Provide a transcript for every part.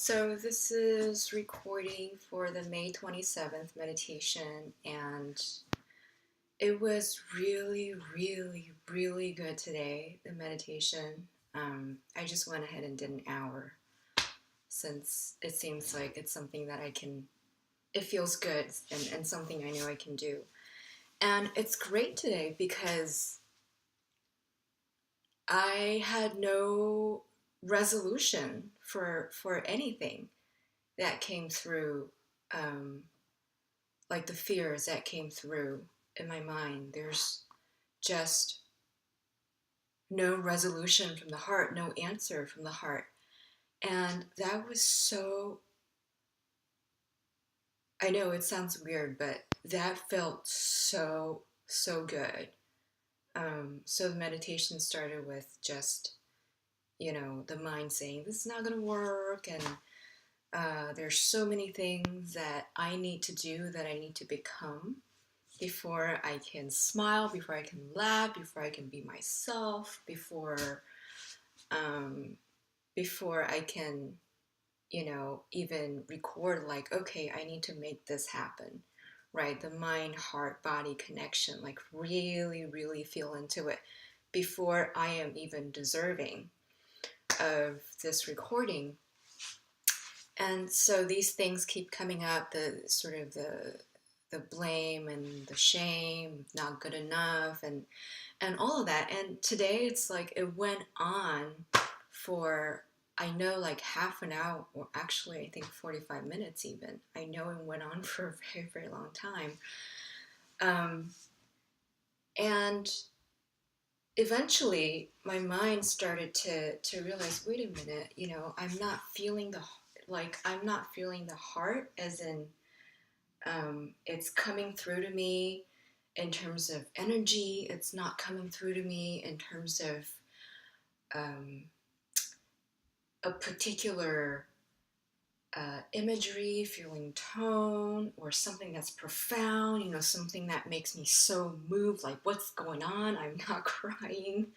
So this is recording for the May 27th meditation, and it was really, really, really good today, the meditation. I just went ahead and did an hour since it seems like it's something that it feels good and something I know I can do. And it's great today because I had no resolution for anything that came through, um, like the fears that came through in my mind. There's just no resolution from the heart, no answer from the heart. And that was so, I know it sounds weird, but that felt so good. So the meditation started with just, the mind saying, this is not going to work. And there's so many things that I need to do, that I need to become before I can smile, before I can laugh, before I can be myself, um, before I can, even record like, okay, I need to make this happen, right? The mind, heart, body connection, like really, really feel into it before I am even deserving of this recording. And so these things keep coming up, the sort of the blame and the shame, not good enough, and all of that. And today it's like it went on for, I know, like half an hour, or actually I think 45 minutes even. I know it went on for a very, very long time. Um, and eventually my mind started to realize, wait a minute, I'm not feeling I'm not feeling the heart, as in, it's coming through to me in terms of energy. It's not coming through to me in terms of um, a particular imagery, feeling, tone, or something that's profound, something that makes me so moved, like what's going on? I'm not crying.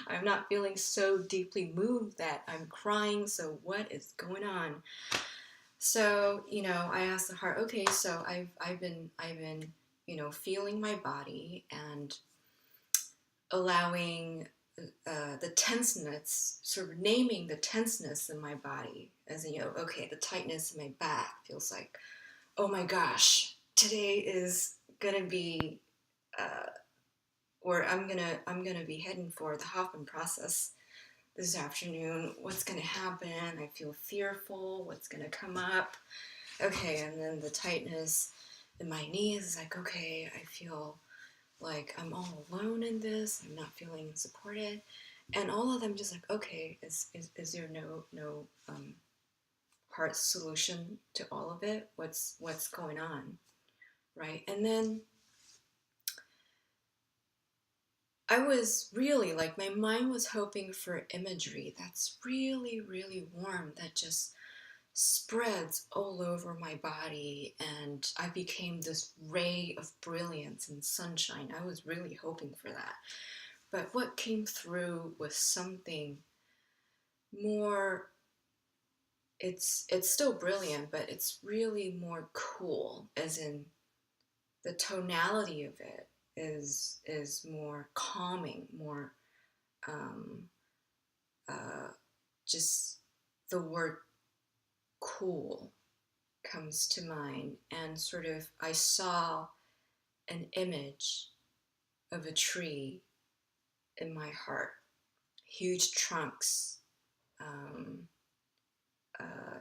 I'm not feeling so deeply moved that I'm crying, so what is going on? So, I asked the heart, okay, so I've been, feeling my body and allowing the tenseness, sort of naming the tenseness in my body, as in, okay, the tightness in my back feels like, oh my gosh, today is gonna be, or I'm gonna be heading for the Hoffman process this afternoon. What's gonna happen? I feel fearful. What's gonna come up? Okay, and then the tightness in my knees is like, okay, I feel like I'm all alone in this. I'm not feeling supported, and all of them just like, okay, is there no heart solution to all of it? What's going on, right? And then I was really like, my mind was hoping for imagery that's really, really warm, that just spreads all over my body, and I became this ray of brilliance and sunshine. I was really hoping for that. But what came through was something more, it's still brilliant, but it's really more cool, as in the tonality of it is more calming, more um, uh, just the word cool comes to mind, and sort of I saw an image of a tree in my heart, huge trunks, um,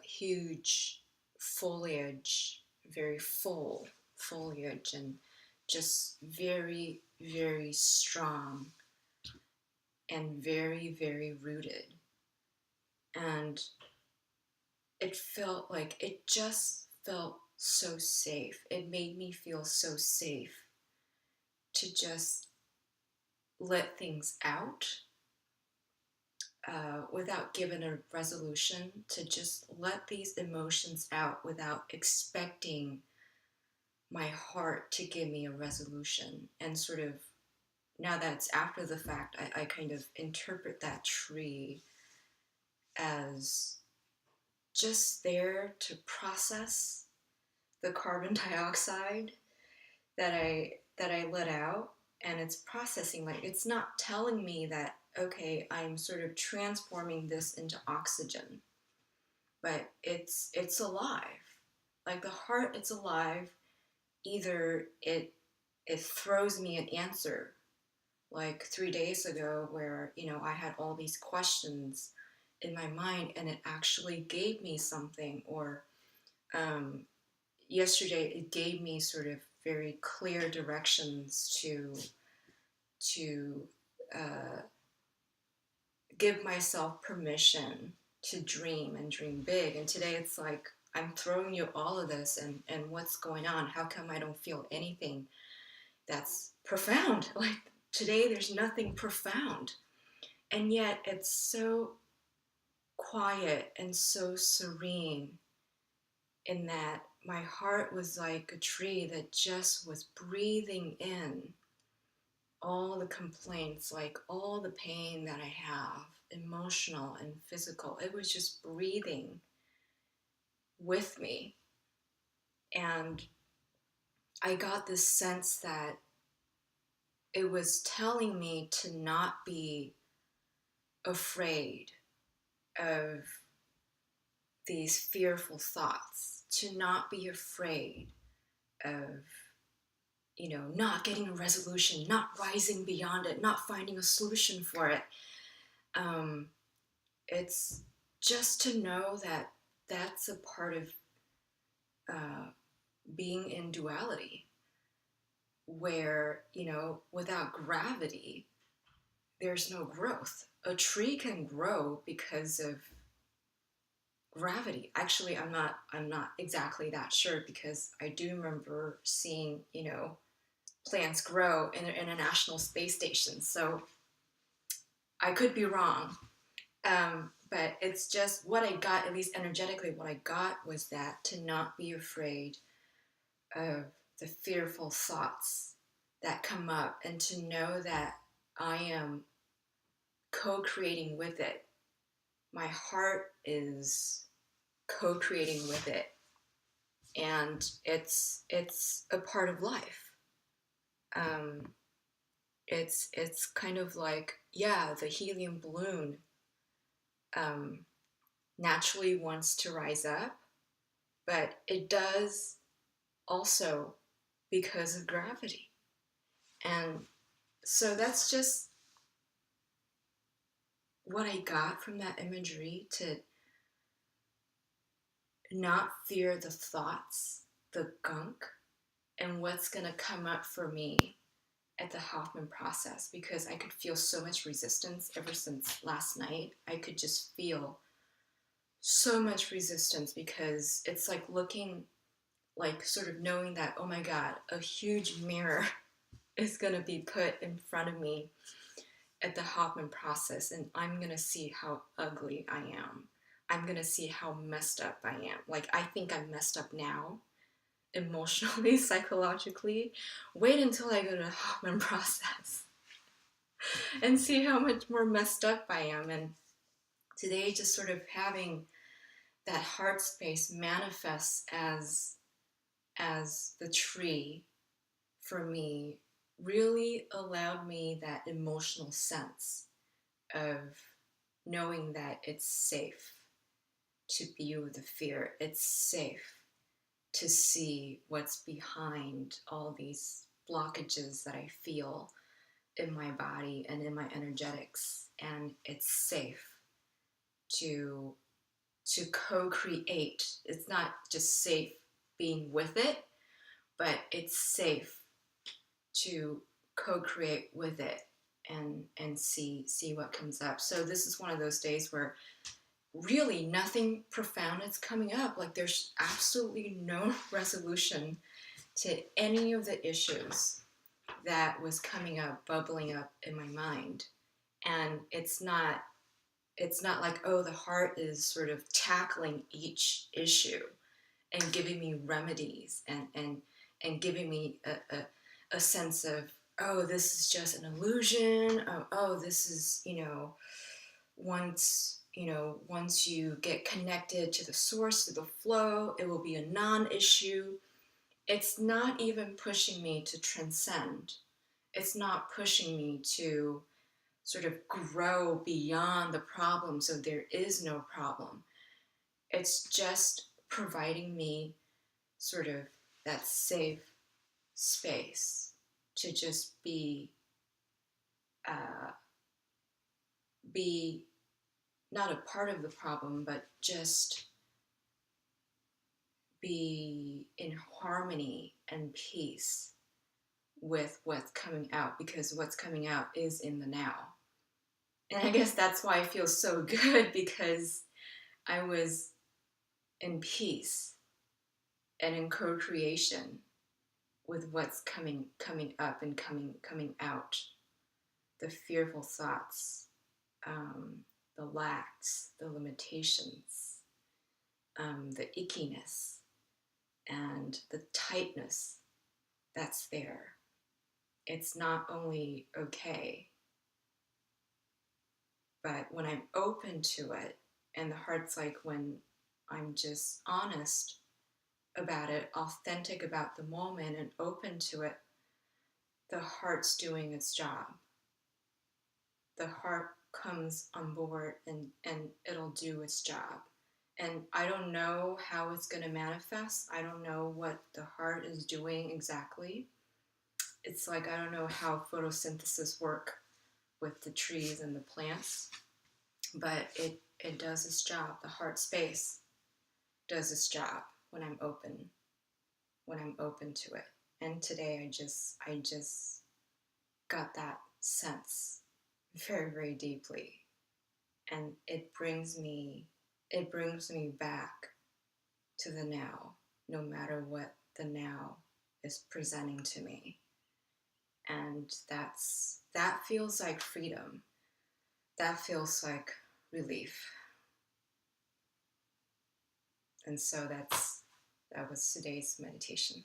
huge foliage, very full foliage, and just very, very strong and very, very rooted. And it just felt so safe. It made me feel so safe to just let things out, without giving a resolution, to just let these emotions out without expecting my heart to give me a resolution. And sort of, now that's after the fact, I kind of interpret that tree as just there to process the carbon dioxide that I let out, and it's processing. Like, it's not telling me that, okay, I'm sort of transforming this into oxygen, but it's alive. Like the heart, it's alive. Either it throws me an answer, like 3 days ago, where I had all these questions in my mind, and it actually gave me something. Or um, yesterday, it gave me sort of very clear directions to uh, give myself permission to dream and dream big. And today it's like, I'm throwing you all of this, and what's going on? How come I don't feel anything that's profound? Like today, there's nothing profound. And yet it's so quiet and so serene, in that my heart was like a tree that just was breathing in all the complaints, like all the pain that I have, emotional and physical. It was just breathing with me. And I got this sense that it was telling me to not be afraid of these fearful thoughts, to not be afraid of, not getting a resolution, not rising beyond it, not finding a solution for it. It's just to know that that's a part of uh, being in duality, where, without gravity, there's no growth. A tree can grow because of gravity. Actually, I'm not exactly that sure, because I do remember seeing, plants grow in the International Space Station. So I could be wrong. But it's just what I got, at least energetically, what I got was that to not be afraid of the fearful thoughts that come up, and to know that I am co-creating with it. My heart is co-creating with it, and it's a part of life. It's kind of like, yeah, the helium balloon um, naturally wants to rise up, but it does also because of gravity. And so that's just what I got from that imagery, to not fear the thoughts, the gunk, and what's going to come up for me at the Hoffman process, because I could feel so much resistance ever since last night. I could just feel so much resistance, because it's like looking, like sort of knowing that, oh my God, a huge mirror is going to be put in front of me at the Hoffman process, and I'm going to see how ugly I am. I'm going to see how messed up I am. Like, I think I'm messed up now, emotionally, psychologically. Wait until I go to the Hoffman process and see how much more messed up I am. And today, just sort of having that heart space manifests as the tree for me really allowed me that emotional sense of knowing that it's safe to be with the fear. It's safe to see what's behind all these blockages that I feel in my body and in my energetics. And it's safe to co-create. It's not just safe being with it, but it's safe to co-create with it, and see what comes up. So this is one of those days where really nothing profound is coming up. Like, there's absolutely no resolution to any of the issues that was coming up, bubbling up in my mind. And it's not like, oh, the heart is sort of tackling each issue and giving me remedies, and giving me a sense of, oh, this is just an illusion. Oh, this is, once, once you get connected to the source, to the flow, it will be a non-issue. It's not even pushing me to transcend. It's not pushing me to sort of grow beyond the problem so there is no problem. It's just providing me sort of that safe space to just uh, be not a part of the problem, but just be in harmony and peace with what's coming out, because what's coming out is in the now. And I guess that's why I feel so good, because I was in peace and in co-creation with what's coming up and coming out. The fearful thoughts, the lacks, the limitations, the ickiness, and the tightness that's there. It's not only okay, but when I'm open to it, and the heart's like when I'm just honest about it, authentic about the moment, and open to it, the heart's doing its job. The heart comes on board and it'll do its job. And I don't know how it's going to manifest. I don't know what the heart is doing exactly. It's like I don't know how photosynthesis work with the trees and the plants, but it does its job. The heart space does its job when I'm open to it. And today I just got that sense very, very deeply. And it brings me back to the now, no matter what the now is presenting to me. And that feels like freedom. That feels like relief. And so that was today's meditation.